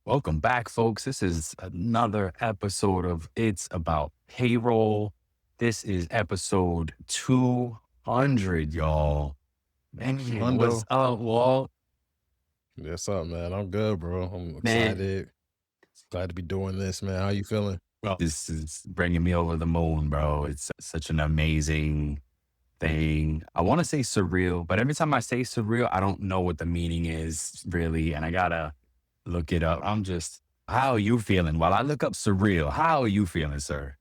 Welcome back, folks. This is another episode of It's About Payroll. This is episode 200, y'all. Man, what's Hundo. up, Walt? What's up, man? I'm good, bro. I'm Man, excited. Glad to be doing this, man. How you feeling? well, this is bringing me over the moon, bro. It's such an amazing thing. I want to say surreal, but every time I say surreal, I don't know what the meaning is really. And I got to look it up. How are you feeling? While I look up surreal, how are you feeling, sir?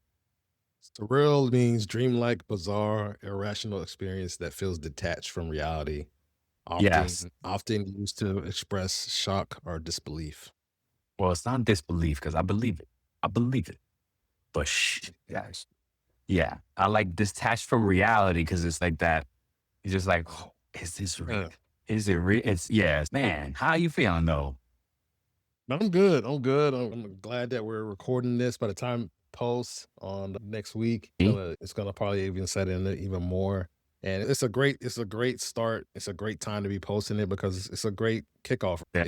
Surreal means dreamlike, bizarre, irrational experience that feels detached from reality, Yes. often used to express shock or disbelief. Well, it's not disbelief because I believe it. I believe it. But yes. Yeah. I like detached from reality because it's like that. It's just like, oh, is this real? Yeah. Is it real? It's yes, man. How you feeling though? I'm good. I'm good. I'm glad that we're recording this. By the time post on next week, Me? it's gonna probably even set in it even more. And it's a great start. It's a great time to be posting it because it's a great kickoff. Yeah.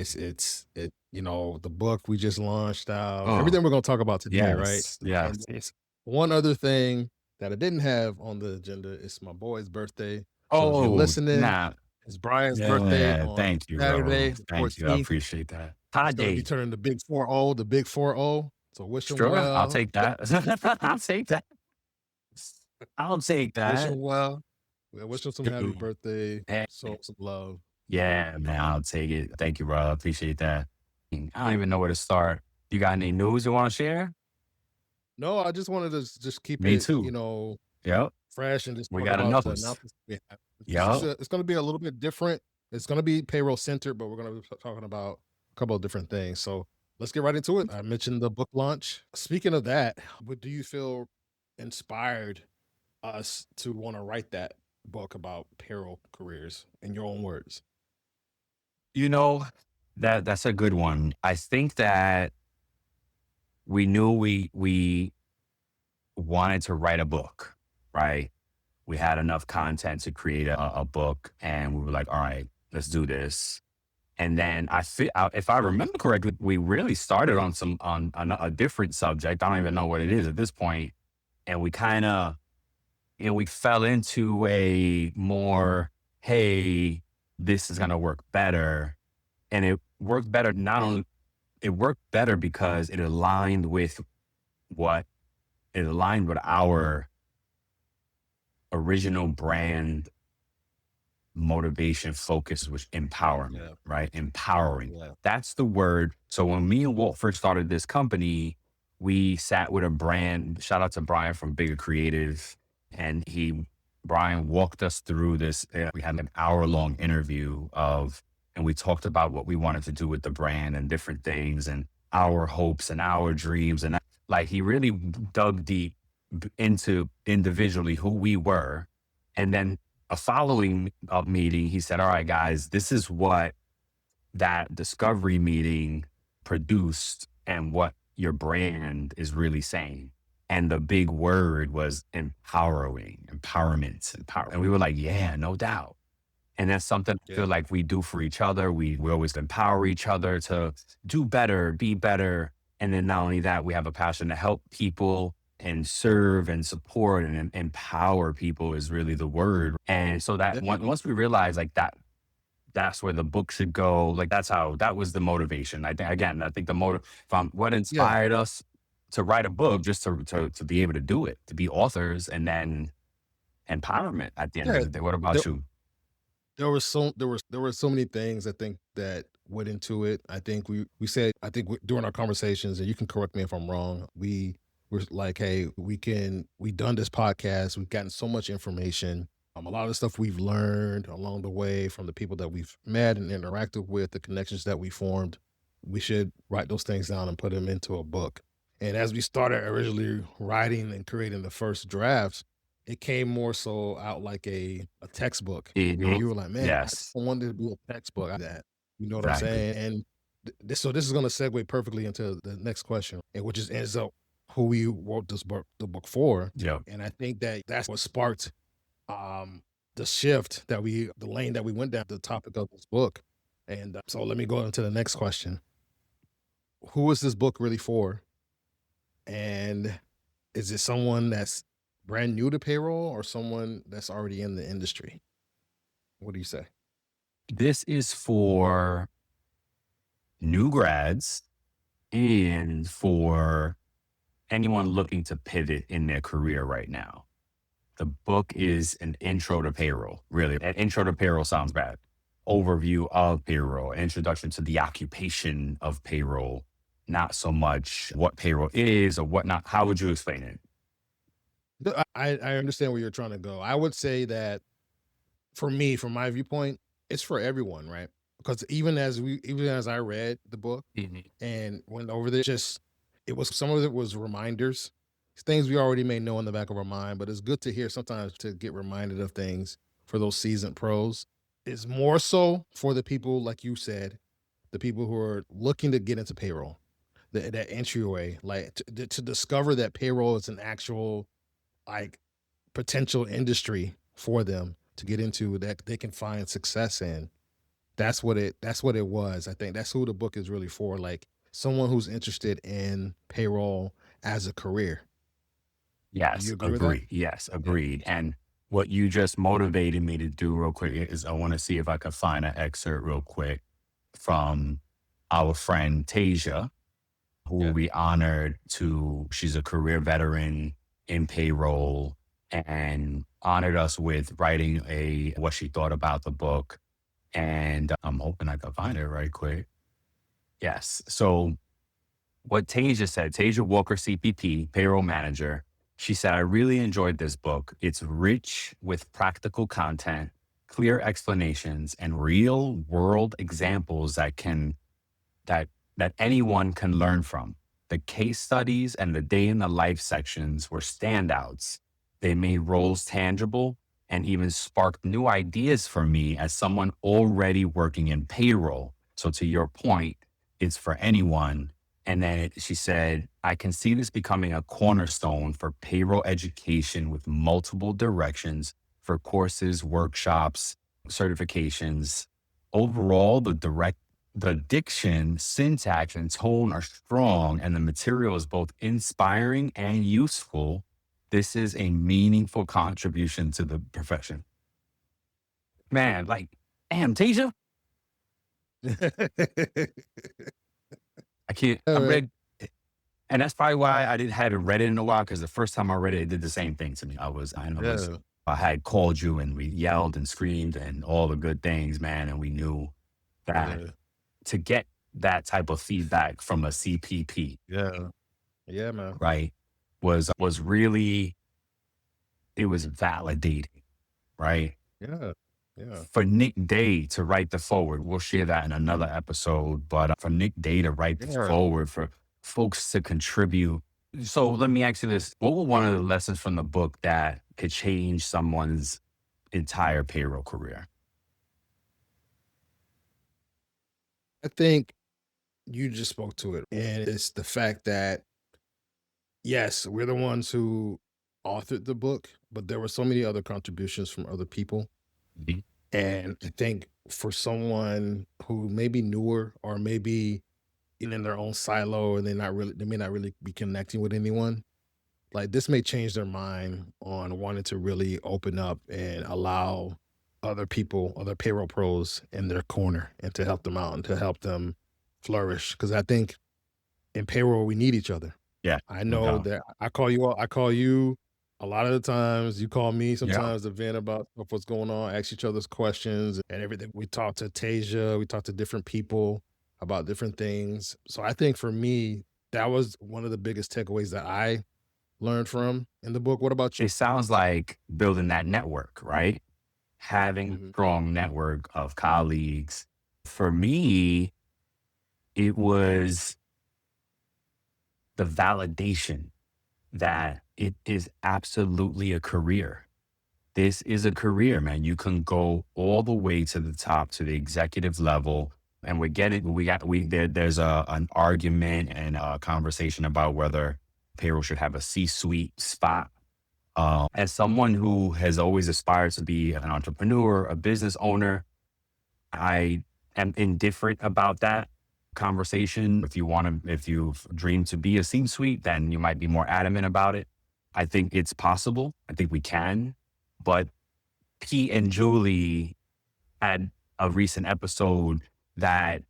The book we just launched out, Oh, everything we're gonna talk about today, right? yes. And Yes. it's one other thing that I didn't have on the agenda is my boy's birthday. So if you're Oh, listening, nah. it's Brian's birthday Yeah. on Thank you, bro. Saturday, the Thank you. I 14th. appreciate that. He's gonna be Tade. turning the big 4-0. So wish him Sure. I'll well. take that. I'll take that. I'll take Wish that. him well. Yeah, wish him some happy Dude. birthday. Hey. Show some love. Yeah, man, I'll take it. Thank you, bro. I appreciate that. I don't even know where to start. You got any news you want to share? No, I just wanted to just keep Me it, too. Yep. fresh and just We talk got about the another's. announcements we have. Yep. It's gonna be a little bit different. It's gonna be payroll centered, but we're gonna be talking about a couple of different things. So let's get right into it. I mentioned the book launch. Speaking of that, what do you feel inspired us to want to write that book about payroll careers in your own words? You know, that's a good one. I think that we knew we wanted to write a book, right? We had enough content to create a book, and we were like, all right, let's do this. And then if I remember correctly, we really started on a different subject. I don't even know what it is at this point, and we kind of we fell into a more, hey, this is gonna work better, and it worked better. Not only it worked better because what it aligned with our original brand motivation focus, which empowerment, Yeah, right? Empowering. yeah, That's the word. So when me and Walt first started this company, we sat with a brand. Shout out to Brian from Bigger Creative, and Brian walked us through this. We had an hour-long interview and we talked about what we wanted to do with the brand and different things and our hopes and our dreams. And like he really dug deep into individually who we were. And then a following meeting, he said, all right, guys, this is what that discovery meeting produced and what your brand is really saying. And the big word was empowerment. And we were like, yeah, no doubt. And that's something I yeah. feel like we do for each other. We always empower each other to do better, be better. And then not only that, we have a passion to help people and serve and support and empower people is really the word. And so that Yeah, once we realize like that's where the book should go. Like that was the motivation. I think the motive from what yeah. inspired us to write a book, just to be able to do it, to be authors, and then empowerment at the end of Yeah. the day. What There, about you? there were so many things I think that went into it. I think we said during our conversations, and you can correct me if I'm wrong. We were like, hey, we done this podcast. We've gotten so much information. A lot of the stuff we've learned along the way from the people that we've met and interacted with, the connections that we formed. We should write those things down and put them into a book. And as we started originally writing and creating the first drafts, it came more so out like a textbook, and Mhm. you were like, "Man, I Yes, wanted to be a textbook." That, you know what I'm exactly. saying? And this is gonna segue perfectly into the next question, and which is ends up who we wrote the book for. Yep. And I think that that's what sparked um the lane that we went down, the topic of this book. And so let me go into the next question. who is this book really for? And is it someone that's brand new to payroll or someone that's already in the industry? What do you say? This is for new grads and for anyone looking to pivot in their career right now. The book is an intro to payroll, really. An intro to payroll sounds bad. Overview of payroll, introduction to the occupation of payroll, not so much what payroll is or whatnot. How would you explain it? I understand where you're trying to go. I would say that for me, from my viewpoint, it's for everyone, right? Because even as I read the book Mhm. and went over this, just it was some of it was reminders, things we already may know in the back of our mind, but it's good to hear sometimes to get reminded of things for those seasoned pros. It's more so for the people, like you said, the people who are looking to get into payroll, that entryway, like to discover that payroll is an actual like potential industry for them to get into that they can find success in. That's what it was. I think that's who the book is really for, like someone who's interested in payroll as a career. Do you Yes, agree with that? agree. Yes, Yeah. agreed. And what you just motivated me to do real quick is I want to see if I can find an excerpt real quick from our friend Tasia, who Yeah. we honored she's a career veteran in payroll and honored us with writing what she thought about the book. And I'm hoping I can find it right quick. Yes. So what Tasia said, Tasia Walker, CPP, payroll manager, she said, I really enjoyed this book. It's rich with practical content, clear explanations, and real world examples that that anyone can learn from. The case studies and the day in the life sections were standouts. They made roles tangible and even sparked new ideas for me as someone already working in payroll. So to your point, it's for anyone. And then she said, I can see this becoming a cornerstone for payroll education with multiple directions for courses, workshops, certifications. Overall, the diction, syntax, and tone are strong, and the material is both inspiring and useful. This is a meaningful contribution to the profession. Man, like, damn, Tasia, I can't. I All right. read, and that's probably why I didn't hadn't read it in a while because the first time I read it, it did the same thing to me. Yeah. I had called you and we yelled and screamed and all the good things, man, and we knew that Yeah. to get that type of feedback from a CPP, Yeah. Yeah, man. right, was really it was validating, right? Yeah. Yeah. For Nick Day to write the forward, we'll share that in another episode. But for Nick Day to write the Yeah. forward, for folks to contribute. So let me ask you this: what were one of the lessons from the book that could change someone's entire payroll career? I think you just spoke to it. And it's the fact that, yes, we're the ones who authored the book, but there were so many other contributions from other people. Mhm. And I think for someone who may be newer or maybe in their own silo and they may not really be connecting with anyone, like this may change their mind on wanting to really open up and allow other people, other payroll pros in their corner and to help them out and to help them flourish. Cause I think in payroll, we need each other. Yeah, I no know doubt. that I call you a lot of the times. You call me Yeah, sometimes to vent about what's going on, ask each other's questions and everything. We talk to Tasia, we talk to different people about different things. So I think for me, that was one of the biggest takeaways that I learned from in the book. What about you? it sounds like building that network, right? Having a Mhm. strong network of colleagues. For me, it was the validation that it is absolutely a career. This is a career, man. You can go all the way to the top, to the executive level. And there's an argument and a conversation about whether payroll should have a C-suite spot. As someone who has always aspired to be an entrepreneur, a business owner, I am indifferent about that. conversation. If you've dreamed to be a C-suite, then you might be more adamant about it. I think it's possible. I think we can. But Pete and Julie had a recent episode that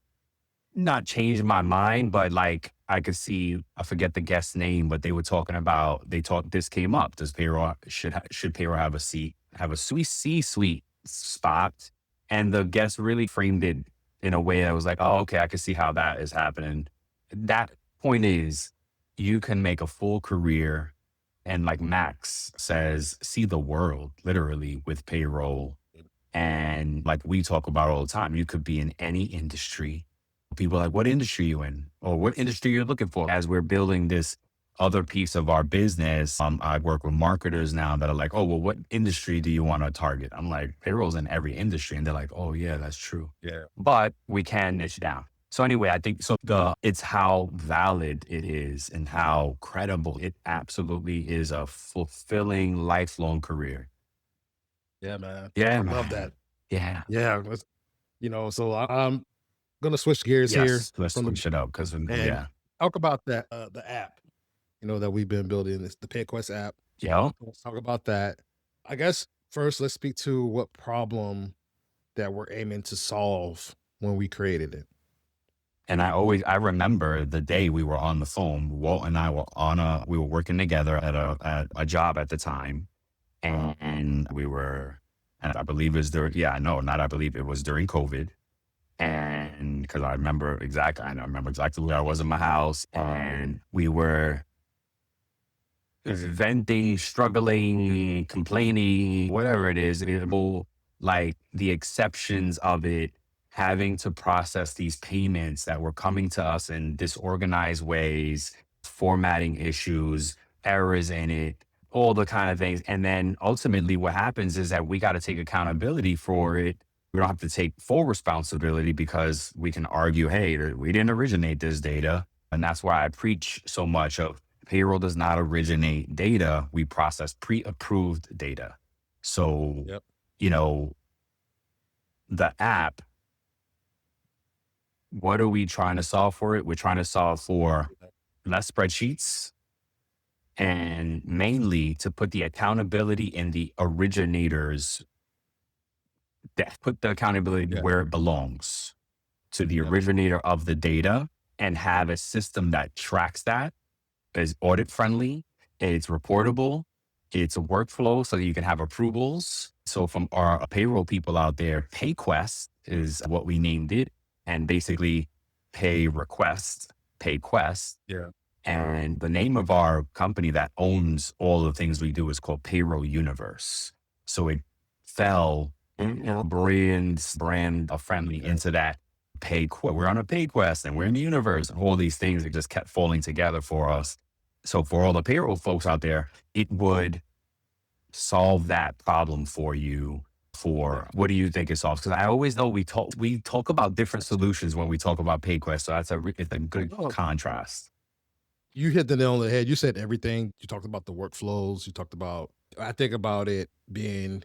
not changed my mind, but like I could see, I forget the guest's name, but they were talking about, this came up. Does payroll, should payroll have a sweet C-suite spot? And the guest really framed it in a way that was like, oh, okay, I can see how that is happening. That point is, you can make a full career, and like Max says, see the world literally with payroll. And like we talk about all the time, you could be in any industry. People are like, what industry you in? Or what industry you're looking for? As we're building this other piece of our business, I work with marketers now that are like, oh, well, what industry do you want to target? I'm like, payroll's in every industry. And they're like, oh yeah, that's true. Yeah. But we can niche down. So anyway, I think so it's how valid it is and how credible it absolutely is, a fulfilling lifelong career. Yeah, man. Yeah, I man. love that. Yeah. Yeah. So I'm gonna switch gears here Yes. Let's from switch it up because and yeah. talk about that the app, that we've been building. It's the PayQuest app. Yeah. Let's talk about that. I guess first let's speak to what problem that we're aiming to solve when we created it. And I remember the day we were on the phone. Walt and I we were working together at a job at the time, and and I believe it was during, not I believe it was during COVID, and because I remember exactly where I was in my house, and we were venting, struggling, complaining, whatever it is, like the exceptions of it, having to process these payments that were coming to us in disorganized ways, formatting issues, errors in it, all the kind of things. And then ultimately what happens is that we got to take accountability for it. We don't have to take full responsibility because we can argue, hey, we didn't originate this data. And that's why I preach so much of payroll does not originate data. We process pre-approved data. So, Yep. The app, what are we trying to solve for it? We're trying to solve for less spreadsheets, and mainly to put the accountability in the originators, that put the accountability Yeah. where it belongs, to the Yep. originator of the data, and have a system that tracks that, is audit friendly, it's reportable, it's a workflow so that you can have approvals. So from our payroll people out there, PayQuest is what we named it, and basically pay request, PayQuest. Yeah. And the name of our company that owns all the things we do is called Payroll Universe. So it fell brand friendly into that PayQuest. We're on a PayQuest and we're in the universe, and all these things that just kept falling together for us. So for all the payroll folks out there, it would solve that problem for you. For what do you think it solves? Because I always know we talk about different solutions when we talk about PayQuest. So it's a good contrast. You hit the nail on the head. You said everything. You talked about the workflows. I think about it being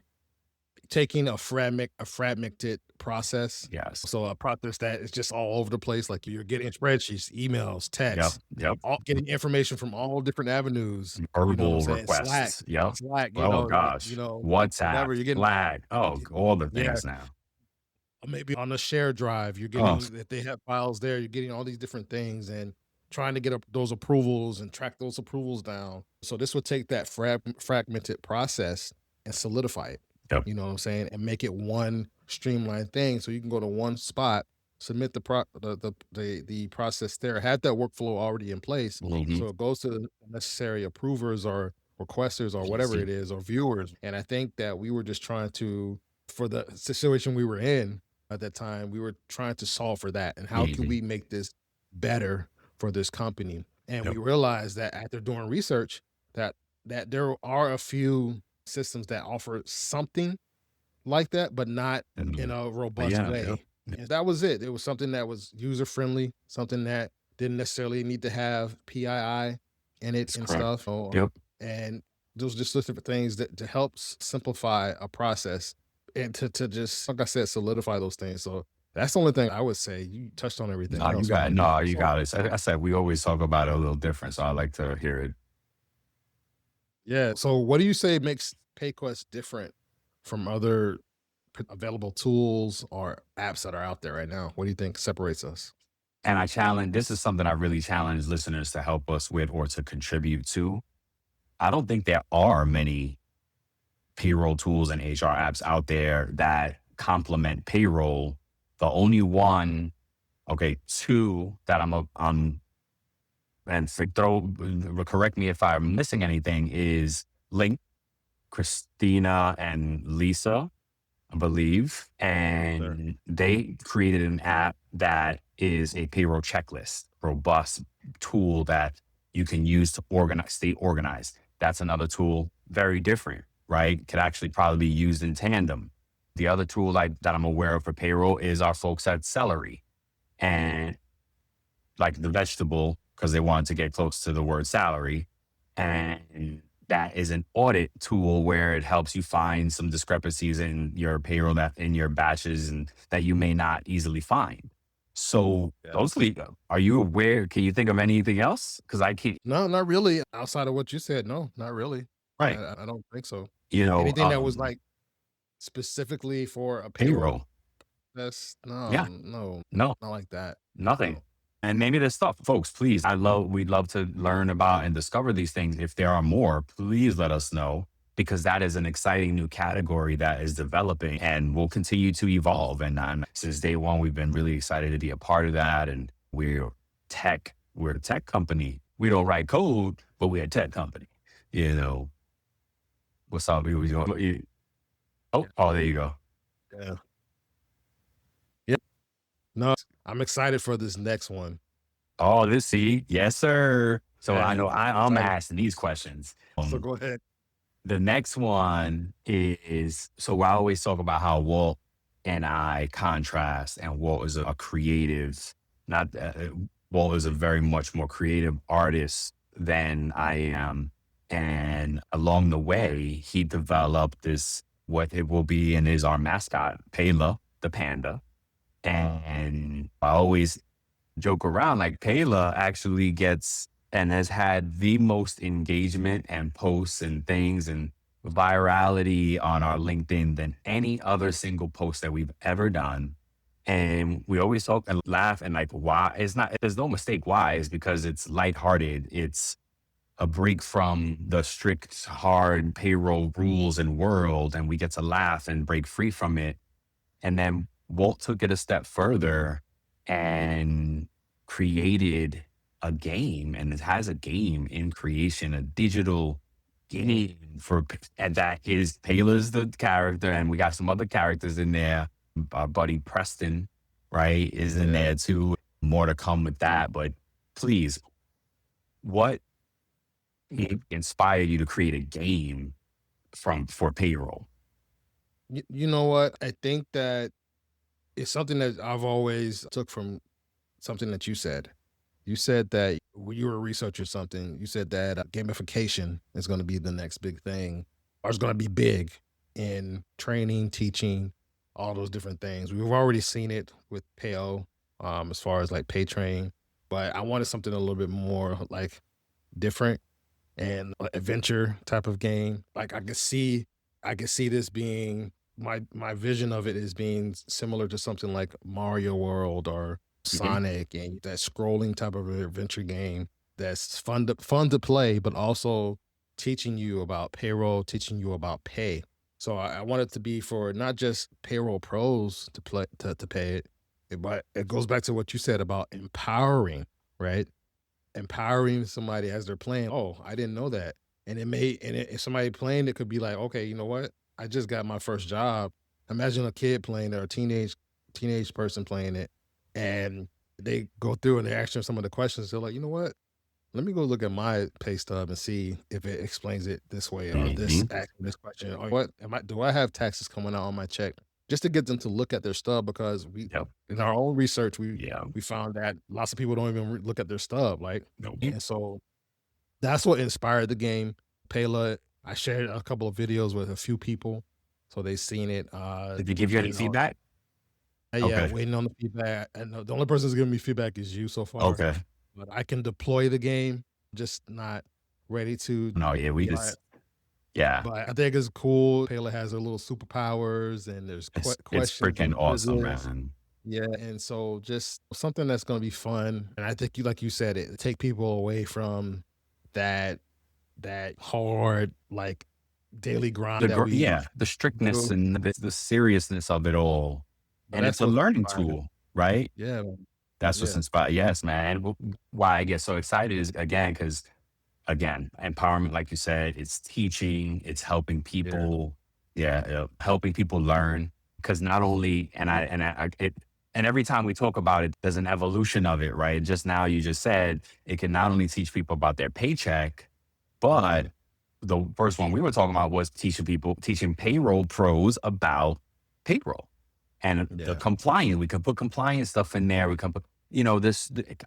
taking a fragmented process. Yes. So a process that is just all over the place. Like you're getting spreadsheets, emails, texts, Yep. getting information from all different avenues. Verbal Slack, requests. Yep. Slack, Oh gosh. WhatsApp, whatever you're getting. Flag. Oh, all the Yeah. things now. Maybe on a shared drive, you're Oh, getting that they have files there. You're getting all these different things and trying to get those approvals and track those approvals down. So this would take that fragmented process and solidify it. Yep. You know what I'm saying? And make it one streamlined thing, so you can go to one spot, submit the process there, have that workflow already in place, Mhm. so it goes to the necessary approvers or requesters or whatever it is, or viewers. And I think that we were just trying to, for the situation we were in at that time, we were trying to solve for that. And how can we make this better for this company? And Yep. we realized that after doing research that there are a few systems that offer something like that, but not in a robust way. Yep. And that was it. It was something that was user friendly, something that didn't necessarily need to have PII in it. That's and correct. stuff. Yep. And those just different things that to help simplify a process and to just, like I said, solidify those things. So That's the only thing I would say. You touched on everything No, you else, so got I'm no, you so got it. I said we always talk about it a little different, so I like to hear it. yeah. So what do you say makes PayQuest different from other available tools or apps that are out there right now? What do you think separates us? And I challenge this is something I really challenge listeners to help us with or to contribute to. I don't think there are many payroll tools and HR apps out there that complement payroll. The only one, okay, two that and correct me if I'm missing anything is Link, Christina and Lisa, I believe, Sure. and they created an app that is a payroll checklist, robust tool that you can use to stay organized. That's another tool, very different, right? Could actually probably be used in tandem. The other tool that I'm aware of for payroll is our folks at Celery and like the vegetable because they wanted to get close to the word salary. And that is an audit tool where it helps you find some discrepancies in your payroll that in your batches and that you may not easily find. So Yeah. those are you aware? Can you think of anything else? Because I can't. No, not really. Outside of what you said, no, not really. I, Right. I I don't think so. You know, Anything that was like specifically for a payroll, payroll. that's no, Yeah. no, No. not like that. Nothing. No. And maybe there's stuff, folks, please. We'd love to learn about and discover these things. If there are more, please let us know because that is an exciting new category that is developing and will continue to evolve. And since day one, we've been really excited to be a part of that. And we're a tech company. We don't write code, but we're a tech company. You know, what's up? Yeah. Oh, there you go. Yeah. Yeah. No, I'm excited for this next one. Oh, see, yes, sir. So I Yeah, know I'm I'm excited. asking these questions. So go ahead. The next one is so I always talk about how Walt and I contrast, and Walt is a creative, not Walt is a very much more creative artist than I am. And along the way, he developed this, what it will be, and is our mascot, Payla the Panda. And I always joke around like Payla actually gets and has had the most engagement and posts and things and virality on our LinkedIn than any other single post that we've ever done. And we always talk and laugh and like, why? It's not, there's no mistake why, is because it's lighthearted. It's a break from the strict, hard payroll rules and world. And we get to laugh and break free from it. And then Walt took it a step further and created a game, and it has a game in creation, a digital game and that is Payla's the character, and we got some other characters in there. Our buddy Preston, right, is in Yeah. there too. More to come with that, but please, what inspired you to create a game for payroll? You know what? I think that it's something that I've always took from something that you said. You said that when you were researching something, you said that gamification is going to be the next big thing, or it's going to be big in training, teaching, all those different things. We've already seen it with Payo, as far as like pay train, but I wanted something a little bit more like different and adventure type of game. Like I could see this being my vision of it is being similar to something like Mario World or Mhm. Sonic and that scrolling type of adventure game that's fun to play, but also teaching you about payroll, teaching you about pay. So I want it to be for not just payroll pros to play to pay it, but it goes back to what you said about empowering, right? Empowering somebody as they're playing. Oh, I didn't know that. And if somebody playing it could be like, okay, you know what? I just got my first job. Imagine a kid playing it or a teenage person playing it, and they go through and they answer some of the questions. They're like, you know what? Let me go look at my pay stub and see if it explains it this way or this Mhm. asking this question or what am I do I have taxes coming out on my check? Just to get them to look at their stub because we Yep. in our own research Yeah. we found that lots of people don't even look at their stub like Nope. and so that's what inspired the game. Payla, I shared a couple of videos with a few people, so they seen it. Did they give you any You know, feedback? Yeah, Okay. waiting on the feedback. And the only person who's giving me feedback is you so far. Okay. But I can deploy the game, just not ready to. No, yeah, we But just, yeah, but I think it's cool. Payla has her little superpowers, and there's it's questions freaking and awesome, quizzes. man. Yeah, and so just something that's gonna be fun. And I think you like you said it, take people away from that hard, like, daily grind that we Yeah, the strictness do. and the seriousness of it all, But and that's it's a what's learning inspiring. tool, right? Yeah, man. That's what's Yeah. inspired. Yes, man. Why I get so excited is again because again, empowerment, like you said, it's teaching, it's helping Yeah. people, yeah, helping people learn. Because not only, and every time we talk about it, there's an evolution of it, right? Just now, you just said it can not only teach people about their paycheck, Mhm. but the first one we were talking about was teaching payroll pros about payroll and the Yeah. compliance. We could put compliance stuff in there. We can put,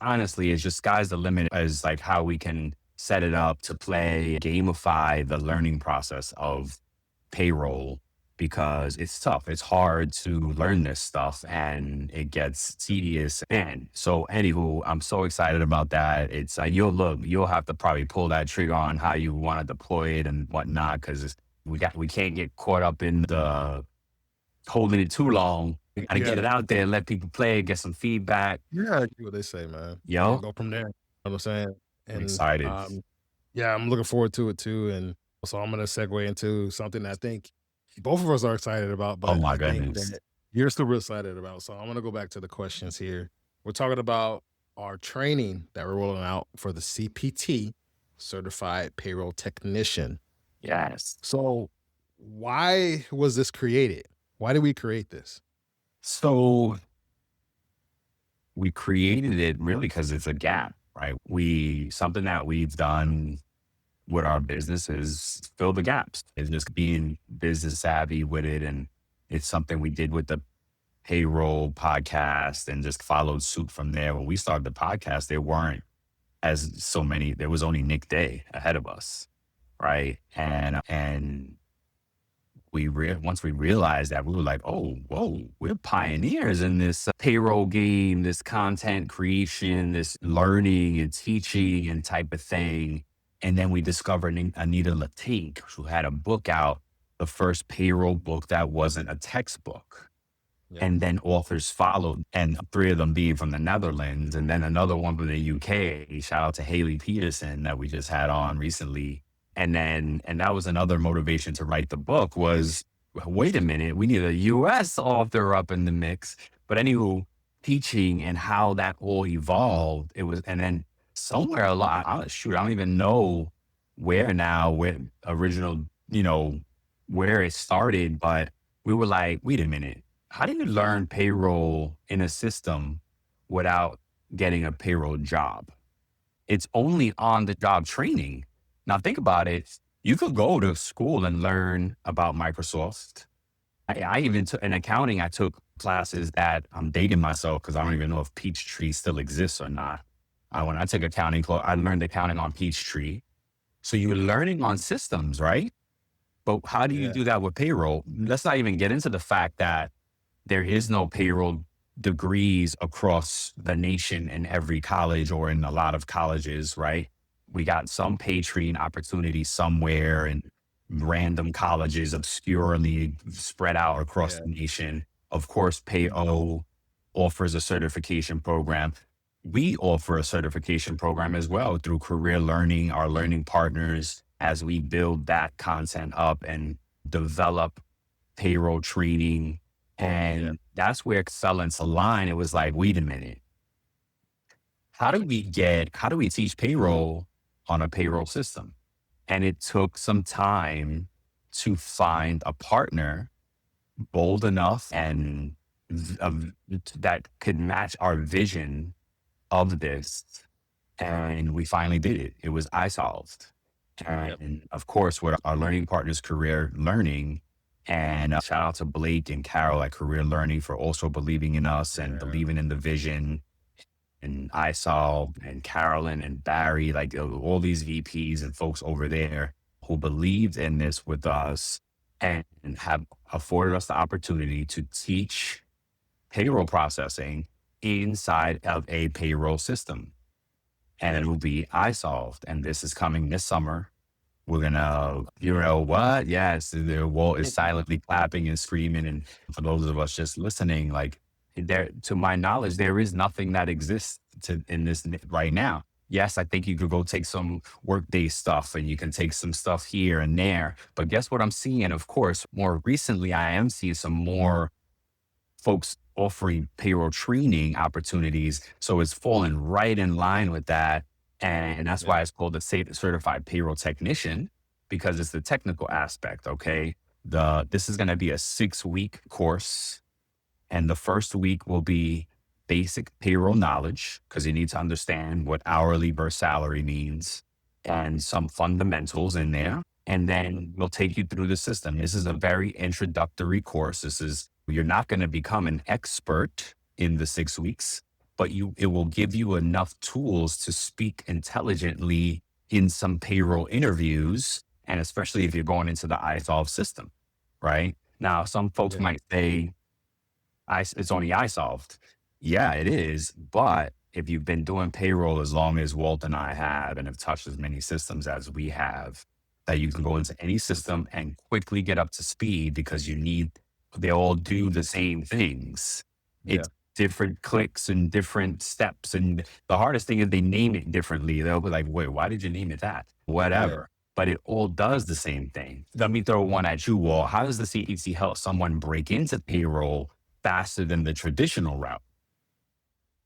honestly, it's just sky's the limit as like how we can set it up to play, gamify the learning process of payroll because it's tough. It's hard to learn this stuff and it gets tedious. And so, anywho, I'm so excited about that. It's you'll have to probably pull that trigger on how you want to deploy it and whatnot because we can't get caught up in the holding it too long. We got to Yeah. get it out there and let people play, get some feedback. Yeah, see what they say, man, and Yo, go from there. You know what I'm saying? I'm And, excited. yeah, I'm looking forward to it too, and so I'm gonna segue into something I think both of us are excited about, Oh but my I think goodness. that you're super excited about, so I'm gonna go back to the questions here. We're talking about our training that we're rolling out for the CPT, Certified Payroll Technician. Yes. So, why was this created? Why did we create this? So we created it really because it's a gap, right? Something that we've done with our business is fill the gaps. It's just being business savvy with it. And it's something we did with the payroll podcast and just followed suit from there. When we started the podcast, there was only Nick Day ahead of us. Right. And once we realized that, we were like, oh, whoa, we're pioneers in this payroll game, this content creation, this learning and teaching and type of thing. And then we discovered Anita Latique, who had a book out, the first payroll book that wasn't a textbook. Yeah. And then authors followed, and three of them being from the Netherlands, and then another one from the UK. Shout out to Haley Peterson that we just had on recently. And that was another motivation to write the book was, wait a minute, we need a US author up in the mix. But anywho, teaching and how that all evolved, and then somewhere I don't even know where original, where it started, but we were like, wait a minute, how do you learn payroll in a system without getting a payroll job? It's only on the job training. Now think about it. You could go to school and learn about Microsoft. I even took in accounting, I took classes that I'm dating myself because I don't even know if Peachtree still exists or not. When I took accounting, I learned accounting on Peachtree. So you're learning on systems, right? But how do you Yeah. do that with payroll? Let's not even get into the fact that there is no payroll degrees across the nation in every college or in a lot of colleges, right? We got some pay training opportunities somewhere in random colleges obscurely spread out across Yeah. the nation. Of course, PayO offers a certification program. We offer a certification program as well through Career Learning, our learning partners, as we build that content up and develop payroll training. Yeah. And that's where excellence aligned. It was like, wait a minute, how do we teach payroll on a payroll system? And it took some time to find a partner bold enough and that could match our vision of this. And we finally did it. It was iSolved. Yep. And of course, with our learning partners, Career Learning, and shout out to Blake and Carol at Career Learning for also believing in us and Yeah. believing in the vision. And iSolved and Carolyn and Barry, like all these VPs and folks over there who believed in this with us and have afforded us the opportunity to teach payroll processing inside of a payroll system. And it will be iSolved. And this is coming this summer. We're gonna, you know what? Yes, the wall is silently clapping and screaming. And for those of us just listening, like there, to my knowledge, there is nothing that exists in this right now. Yes, I think you could go take some workday stuff and you can take some stuff here and there. But guess what I'm seeing? Of course, more recently, I am seeing some more folks offering payroll training opportunities. So it's falling right in line with that. And that's why it's called the Certified Payroll Technician, because it's the technical aspect. Okay. This is going to be a 6-week course. And the first week will be basic payroll knowledge, because you need to understand what hourly versus salary means and some fundamentals in there. And then we'll take you through the system. This is a very introductory course. You're not going to become an expert in the 6 weeks, but it will give you enough tools to speak intelligently in some payroll interviews. And especially if you're going into the iSolve system, right? Now, some folks might say, it's only iSolved. Yeah, it is. But if you've been doing payroll as long as Walt and I have, and have touched as many systems as we have, that you can go into any system and quickly get up to speed, because they all do the same things. It's different clicks and different steps. And the hardest thing is they name it differently. They'll be like, wait, why did you name it that? Whatever. But it all does the same thing. Let me throw one at you, Walt. How does the CPC help someone break into payroll faster than the traditional route?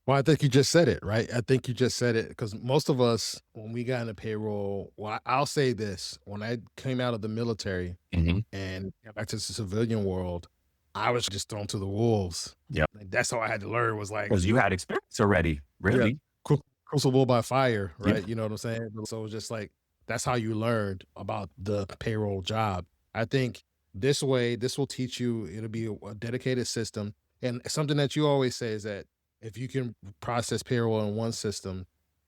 Well, I think you just said it, right? I think you just said it, because most of us, when we got into payroll, well, I'll say this: when I came out of the military and got back to the civilian world, I was just thrown to the wolves. Yeah, like, that's how I had to learn. Was like, because you had experience already, really. Crucible by fire, right? You know what I'm saying? So it's just like, that's how you learned about the payroll job. I think this way, this will teach you. It'll be a dedicated system, and something that you always say is that if you can process payroll in one system,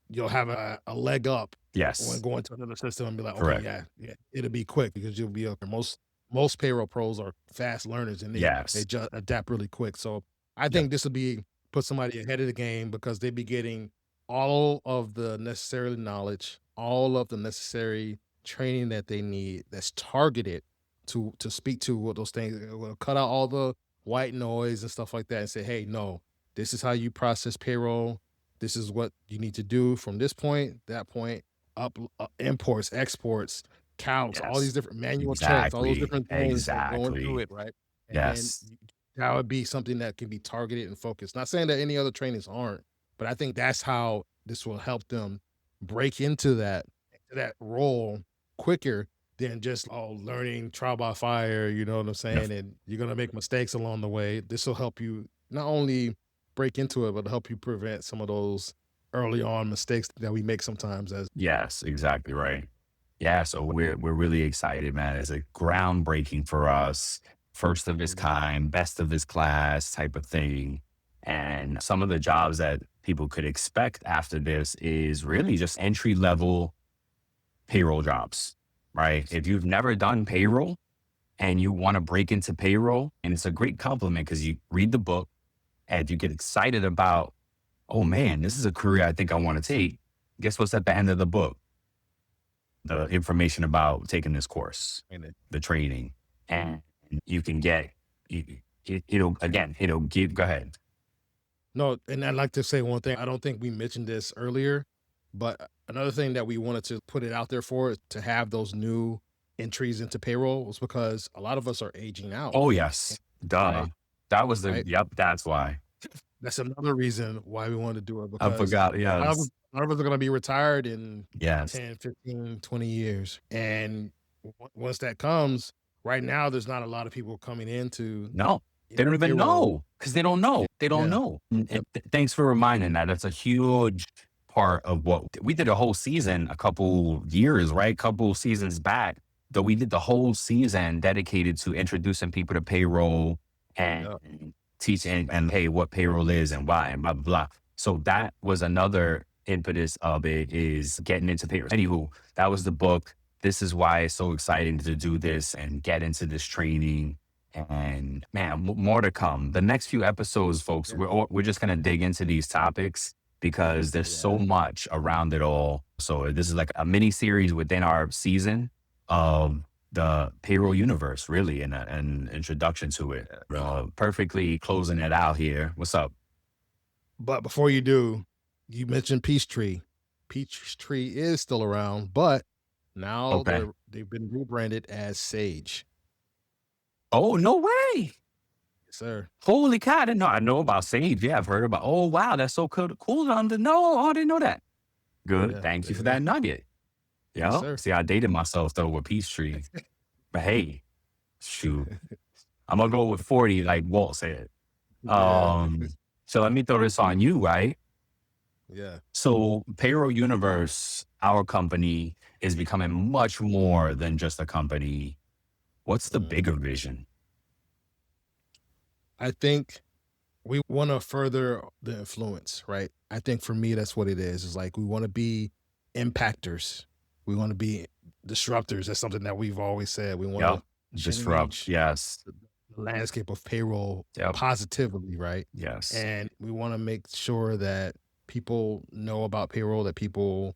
you'll have a leg up when going to another system and be like, okay, yeah, it'll be quick, because you'll be okay. Most payroll pros are fast learners, and they just adapt really quick. So I think this will put somebody ahead of the game, because they be getting all of the necessary knowledge, all of the necessary training that they need, that's targeted to speak to what those things. Will cut out all the white noise and stuff like that, and say, hey, no, this is how you process payroll. This is what you need to do from this point, that point, up, imports, exports, counts, all these different manual checks, all those different things that go into it, right? And that would be something that can be targeted and focused. Not saying that any other trainings aren't, but I think that's how this will help them break into that role quicker than just learning trial by fire. You know what I'm saying? And you're gonna make mistakes along the way. This will help you not only break into it, but help you prevent some of those early on mistakes that we make sometimes. Yes, exactly right. Yeah, so we're really excited, man. It's a groundbreaking for us, first of its kind, best of its class type of thing. And some of the jobs that people could expect after this is really just entry level payroll jobs, right? If you've never done payroll and you want to break into payroll, and it's a great compliment, because you read the book and you get excited about, oh man, this is a career I think I want to take. Guess what's at the end of the book? The information about taking this course, the training, and you can get, it'll give, go ahead. No, and I'd like to say one thing. I don't think we mentioned this earlier, but another thing that we wanted to put it out there for is to have those new entries into payroll, was because a lot of us are aging out. Oh, yes. Duh. Right? That was that's why. That's another reason why we wanted to do it, because I forgot. Yeah. a lot of us are going to be retired in Yes. 10, 15, 20 years. And once that comes, right now, there's not a lot of people coming into. No, they don't even know, because they don't know. They don't know. And thanks for reminding that. That's a huge part of what we did. A whole season, a couple years, right? Couple seasons back, that we did the whole season dedicated to introducing people to payroll and teaching and hey, what payroll is and why and blah, blah, blah. So that was another impetus of it, is getting into payroll. Anywho, that was the book. This is why it's so exciting to do this and get into this training. And man, more to come. The next few episodes, folks, Yeah. we're just gonna dig into these topics because there's so Yeah. much around it all. So this is like a mini series within our season of the Payroll Universe, really, and an introduction to it. Perfectly closing it out here. What's up? But before you do, you mentioned Peachtree. Peachtree is still around, but now Okay. they've been rebranded as Sage. Oh, no way. Yes, sir. Holy cow. I didn't know. I know about Sage. Yeah, I've heard about. Oh, wow. That's so cool. Cool. I didn't know. I didn't know that. Good. Yeah, Thank you there for you go. that nugget. Yes, Yeah. sir. See, I dated myself though with Peachtree. But hey, shoot. I'm gonna go with 40, like Walt said. Yeah. So let me throw this on you, right? Yeah. So Payroll Universe, our company, is becoming much more than just a company. What's the Mhm. bigger vision? I think we want to further the influence, right? I think for me, that's what it is. It's like we want to be impactors. We want to be disruptors. That's something that we've always said. We want Yep. to Disrupt. change Yes. the landscape of payroll Yep. positively, right? Yes. And we want to make sure that people know about payroll, that people's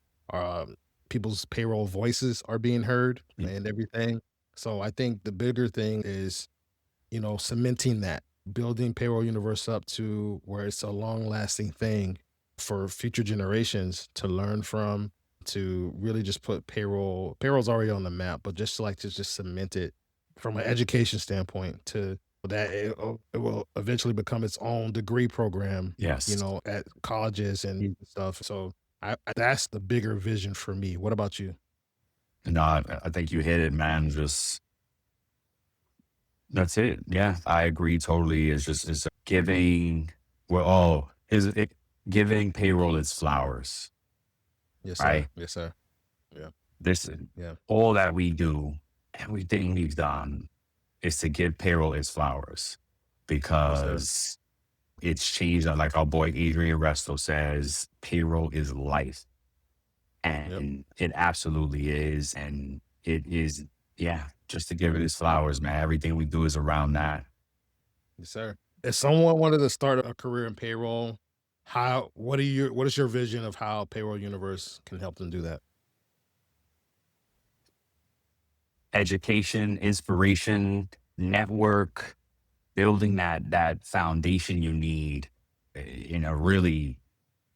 payroll voices are being heard Mm. and everything. So I think the bigger thing is, cementing that, building Payroll Universe up to where it's a long lasting thing for future generations to learn from, to really just put payroll's already on the map, but just to just cement it from an education standpoint to that it will eventually become its own degree program, Yes. at colleges and stuff. So that's the bigger vision for me. What about you? No, I think you hit it, man. Just that's it. Yeah, I agree totally. It's giving. Well, is it giving payroll its flowers, Yes, sir. right? Yes, sir. Yeah. This Yeah. all that we do, everything we've done, is to give payroll its flowers Yes, sir. because it's changed. Like our boy Adrian Resto says, payroll is life, Yep. and it absolutely is, and it is. Yeah, just to give it its flowers, man. Everything we do is around that. Yes, sir. If someone wanted to start a career in payroll, what is your vision of how Payroll Universe can help them do that? Education, inspiration, network, building that foundation you need in a really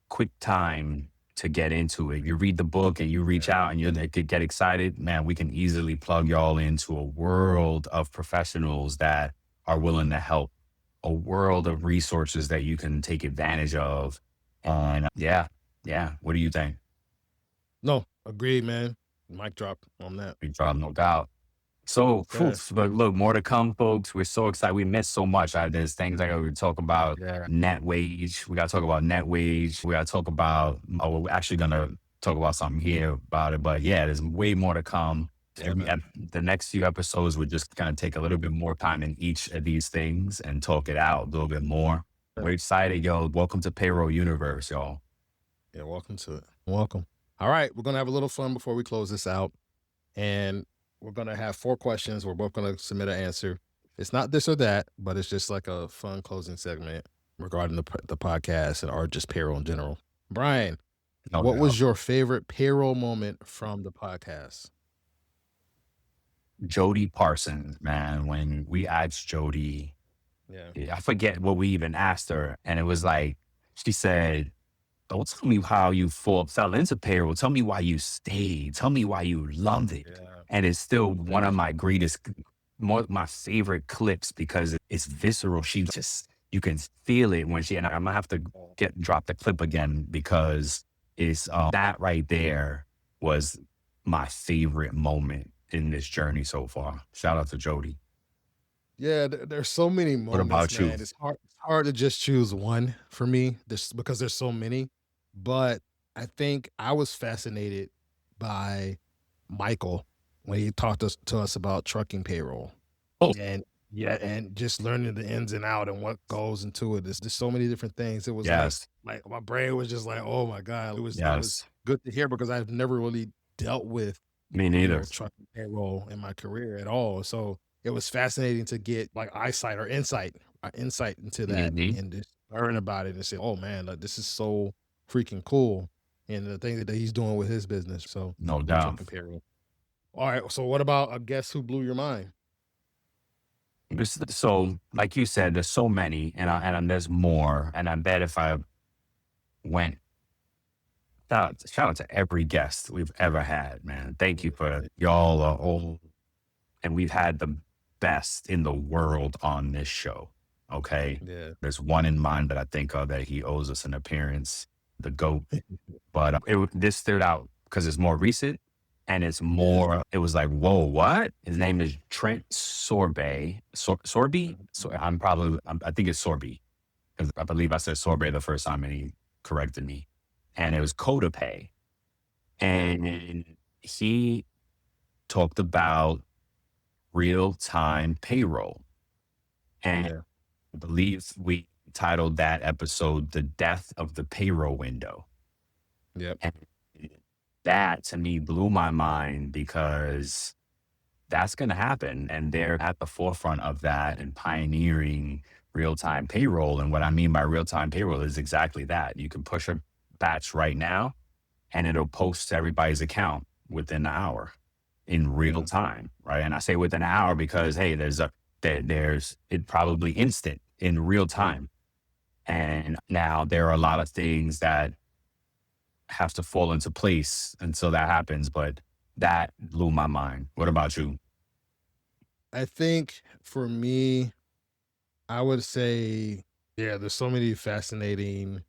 quick time to get into it. You read the book and you reach Yeah. out and you could get excited, man, we can easily plug y'all into a world of professionals that are willing to help, a world of resources that you can take advantage of. And yeah, yeah. What do you think? No, agreed, man. Mic drop on that. We drop no doubt. So, phew, Sir. but look, more to come, folks. We're so excited. We missed so much. There's things like we talk about Yeah. net wage. We got to talk about net wage. We got to talk about. Oh, we're actually gonna talk about something here about it. But yeah, there's way more to come. Yeah, man. The next few episodes, we're just gonna take a little bit more time in each of these things and talk it out a little bit more. We're excited, yo. Welcome to Payroll Universe, y'all. Yeah, welcome to it. Welcome. All right, we're gonna have a little fun before we close this out. And we're gonna have 4 questions. We're both gonna submit an answer. It's not this or that, but it's just like a fun closing segment regarding the podcast or just payroll in general. Brian, No what doubt. was your favorite payroll moment from the podcast? Jody Parsons, man. When we asked Jody, Yeah. I forget what we even asked her, and it was like she said, "Don't tell me how you fell into payroll. Tell me why you stayed. Tell me why you loved it." Yeah. And it's still one of my greatest, my favorite clips because it's visceral. She just you can feel it when she and I'm gonna have to drop the clip again because it's that right there was my favorite moment in this journey so far. Shout out to Jody. Yeah, there's so many What moments, about you? man. It's hard to just choose one for me, just because there's so many. But I think I was fascinated by Michael when he talked to us about trucking payroll. Oh, And yeah, and just learning the ins and out and what goes into it. There's just so many different things. It was like yes, my brain was just like, oh my God. It was yes. good to hear because I've never really dealt with, Me neither. trucking payroll in my career at all. So it was fascinating to get like insight into that Hmm. and just learn about it and say, oh man, like, this is so freaking cool. And the thing that he's doing with his business. So No with doubt. trucking payroll. All right. So what about a guess who blew your mind? So, like you said, there's so many, and there's more. And I bet if I went, shout out to every guest we've ever had, man. Thank you for y'all are all, and we've had the best in the world on this show. Okay, Yeah. there's one in mind that I think of that he owes us an appearance, the goat. But this stood out because it's more recent and it's Yeah. more, it was like, whoa, what? His name is Trent Sorbet. Sorby? So I think it's Sorby because I believe I said sorbet the first time and he corrected me. And it was Coda Pay. And he talked about real time payroll. And Yeah. I believe we titled that episode The Death of the Payroll Window. Yep. And that to me blew my mind because that's going to happen. And they're at the forefront of that and pioneering real time payroll. And what I mean by real time payroll is exactly that. You can push a batch right now and it'll post to everybody's account within an hour in real time. Right. And I say within an hour because, hey, there's it probably instant in real time. And now there are a lot of things that have to fall into place until that happens. But that blew my mind. What about you? I think for me, I would say, yeah, there's so many fascinating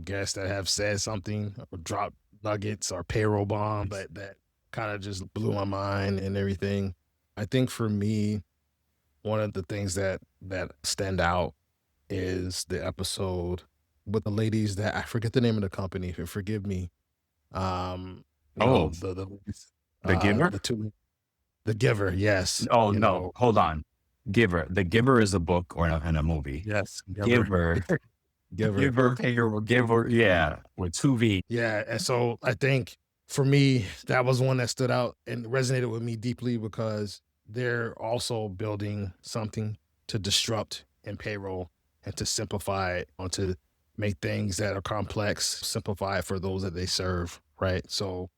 guests that have said something or dropped nuggets or payroll bomb, but that kind of just blew my mind and everything. I think for me, one of the things that stand out is the episode with the ladies that I forget the name of the company. Forgive me. You know Oh, the The Giver? the two the giver. Yes, Oh, you no. know. Hold on. Giver. The Giver is a book or and a movie. Yes, giver, Giver. giver. Giver, payroll, giver. Yeah. With two V. Yeah, and so I think for me, that was one that stood out and resonated with me deeply because they're also building something to disrupt in payroll and to simplify it or to make things that are complex simplify it for those that they serve, right? So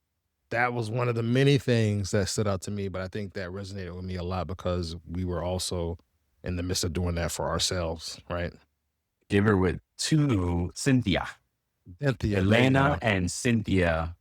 that was one of the many things that stood out to me, but I think that resonated with me a lot because we were also in the midst of doing that for ourselves, right? Giver with two Cynthia. Cynthia, there you Elena go. and Cynthia,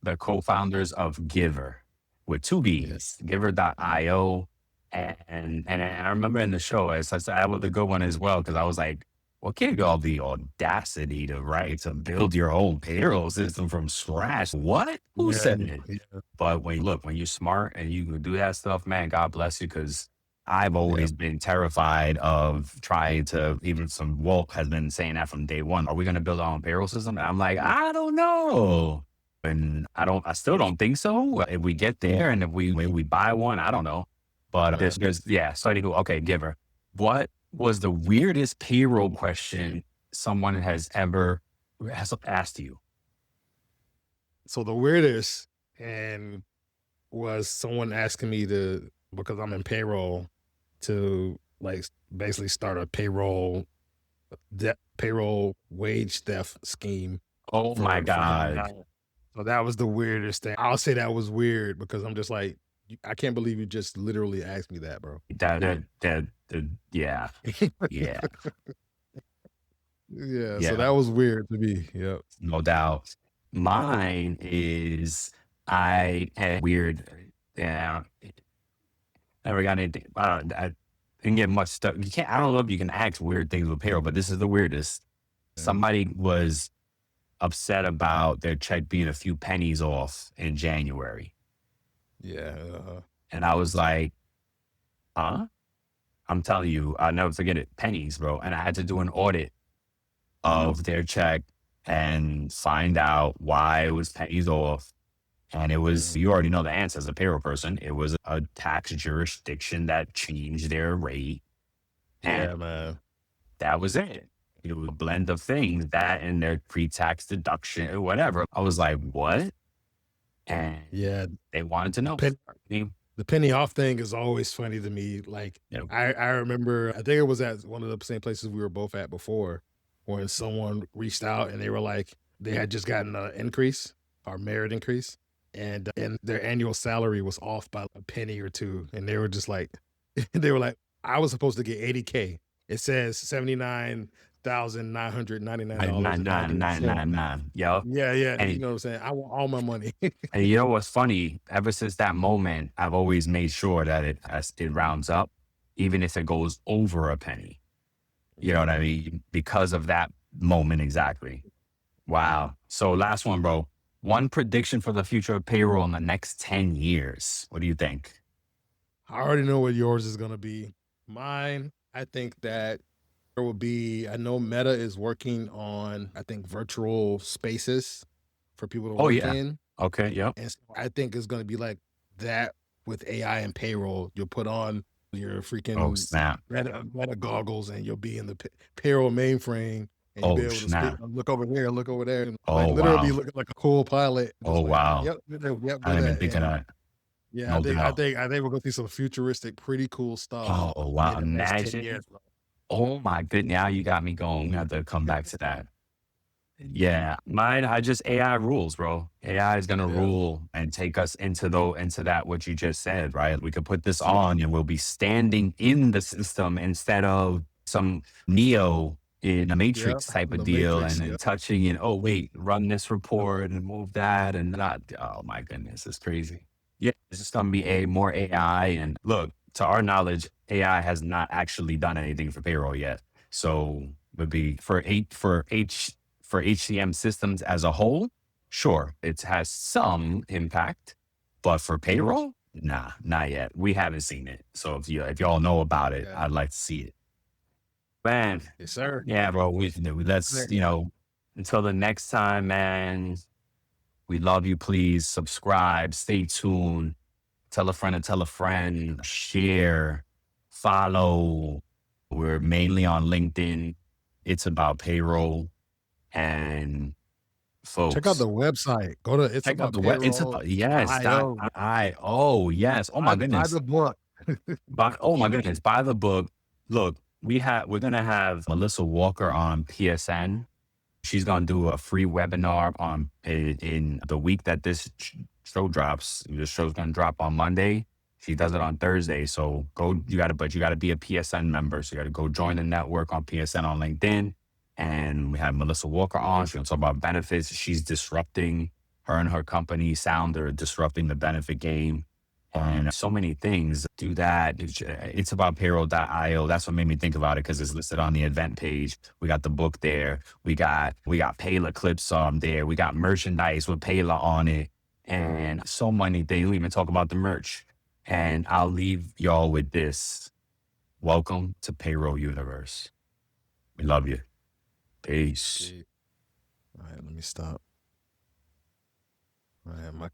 the co-founders of Giver with two Yes. B's, giver.io. And I remember in the show, as I said, that was a good one as well, because I was like, what gave y'all the audacity to build your own payroll system from scratch? What? Who Yeah. said it? Yeah. But when you're smart and you can do that stuff, man, God bless you. Cause I've Yeah. always been terrified of trying to, even some Walt has been saying that from day one. Are we going to build our own payroll system? And I'm like, I don't know. And I still don't think so. If we get there and if we buy one, I don't know. But yeah. So anywho, okay, Giver. What was the weirdest payroll question someone has ever asked you? So the weirdest and was someone asking me to because I'm in payroll to like basically start a payroll wage theft scheme Oh my for young God. guys. So that was the weirdest thing. I'll say that was weird because I'm just like, I can't believe you just literally asked me that, bro. Yeah. Yeah. Yeah, so Yeah. that was weird to me. Yep. No doubt. Mine is I had weird, yeah, never got anything. I didn't get much stuff. You can't, I don't know if you can ask weird things with payroll, but this is the weirdest. Yeah. Somebody was upset about their check being a few pennies off in January. Yeah. And I was like, huh? I'm telling you, I'll never forget it. Pennies, bro. And I had to do an audit of their check and find out why it was pennies off. And it was, you already know the answer as a payroll person. It was a tax jurisdiction that changed their rate. And Yeah, man. that was it. It was a blend of things, that and their pre-tax deduction or whatever. I was like, what? And Yeah. they wanted to know. Pen- The penny off thing is always funny to me. Like You know, I remember, I think it was at one of the same places we were both at before, when someone reached out and they were like, they had just gotten an increase or merit increase, and their annual salary was off by a penny or two, and they were just like, they were like, I was supposed to get 80K. It says $79,999 and 91 cents. 99999. Yo. Yeah, yeah. You And know what I'm saying? I want all my money. And you know what's funny? Ever since that moment, I've always made sure that it rounds up, even if it goes over a penny. You know what I mean? Because of that moment exactly. Wow. So last one, bro. One prediction for the future of payroll in the next 10 years. What do you think? I already know what yours is gonna be. Mine, I think that there will be, I know Meta is working on, I think, virtual spaces for people to Oh work yeah. in. Okay. Yep. And so I think it's gonna be like that with AI and payroll. You'll put on your Oh freaking snap. Meta goggles and you'll be in the payroll mainframe and you'll be Oh able to snap. look over there, and like Oh literally wow. looking like a cool pilot. Oh Just like, wow. yep, yep, I do didn't even that. think of And that. yeah, No doubt. I think we're gonna see some futuristic, pretty cool stuff Oh wow. in the next 10 Imagine. years, bro. Oh my goodness. Now you got me going. We have to come back to that. Yeah, mine, I just AI rules, bro. AI is gonna Yeah, rule and take us into that what you just said, right? We could put this on and we'll be standing in the system instead of some Neo in a yeah, Matrix type of the deal Matrix, and yeah. then touching and oh wait, run this report and move that and not oh my goodness, it's crazy. Yeah, it's just gonna be a more AI and look, to our knowledge, AI has not actually done anything for payroll yet. So would be for HCM systems as a whole, sure, it has some impact, but for payroll, nah, not yet. We haven't seen it. So if y'all know about it, Yeah. I'd like to see it. Man, Yes, sir. yeah, bro. Let's Sir. until the next time, man. We love you. Please subscribe, stay tuned, tell a friend and tell a friend, share, follow. We're mainly on LinkedIn. It's about payroll. And Check out folks, the website. Go to It's check out About the web. It's Payroll about yes, dot IO. I oh yes. Oh my Buy goodness. the book. Oh my goodness. Buy the book. Look, we're gonna have Melissa Walker on PSN. She's gonna do a free webinar on in the week that this show drops. The show's gonna drop on Monday. She does it on Thursday. So but you gotta be a PSN member. So you gotta go join the network on PSN on LinkedIn. And we have Melissa Walker on. She's gonna talk about benefits. She's disrupting her and her company, Sounder, disrupting the benefit game and so many things. Do that. It's about payroll.io. That's what made me think about it because it's listed on the event page. We got the book there. We got Payla clips on there. We got merchandise with Payla on it, and so many things. We even talk about the merch. And I'll leave y'all with this. Welcome to Payroll Universe. We love you. Peace. All right, let me stop. All right, my